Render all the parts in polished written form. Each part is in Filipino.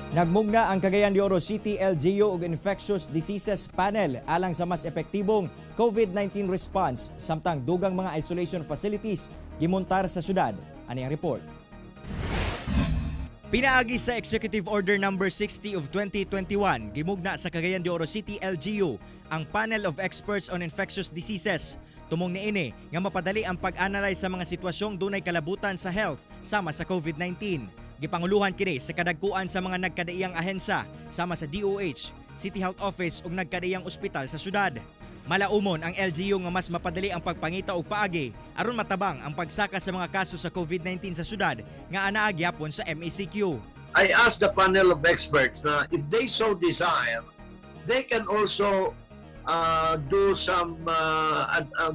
Nagmugna ang Cagayan de Oro City LGU ug Infectious Diseases Panel alang sa mas epektibong COVID-19 response samtang dugang mga isolation facilities gimontar sa syudad. Ani ang report. Pinaagi sa Executive Order No. 60 of 2021, gimugna sa Cagayan de Oro City LGU ang Panel of Experts on Infectious Diseases. Tumong niini nga mapadali ang pag-analyze sa mga sitwasyong dunay kalabutan sa health sama sa COVID-19. Gipanguluhan kini sa kadagkuan sa mga nagkadaiyang ahensya sama sa DOH, City Health Office ug nagkadaiyang ospital sa syudad. Malaumon ang LGU nga mas mapadali ang pagpangita og paagi aron matabang ang pagsaka sa mga kaso sa COVID-19 sa syudad nga anaa gyapon sa MECQ. I asked the panel of experts na if they so desire, they can also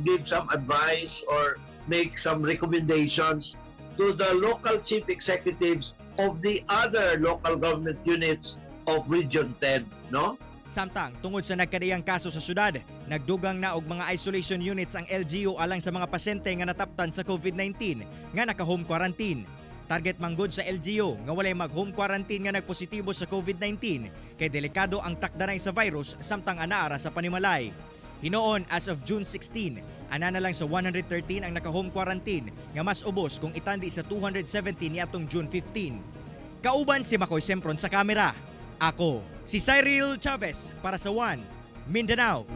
give some advice or make some recommendations to the local chief executives of the other local government units of Region 10, no? Samtang tungod sa nagkadiyang kaso sa syudad, nagdugang na og mga isolation units ang LGU alang sa mga pasyente nga nataptan sa COVID-19 nga naka-home quarantine. Target manggod sa LGU nga walay mag-home quarantine nga nagpositibo sa COVID-19 kay delikado ang takdanay sa virus samtang anaara sa panimalay. Hinoon as of June 16, ana na lang sa 113 ang naka-home quarantine nga mas ubos kung itandi sa 270 niadtong June 15. Kauban si Makoy Sempron sa kamera. Ako, si Cyril Chavez para sa One Mindanao.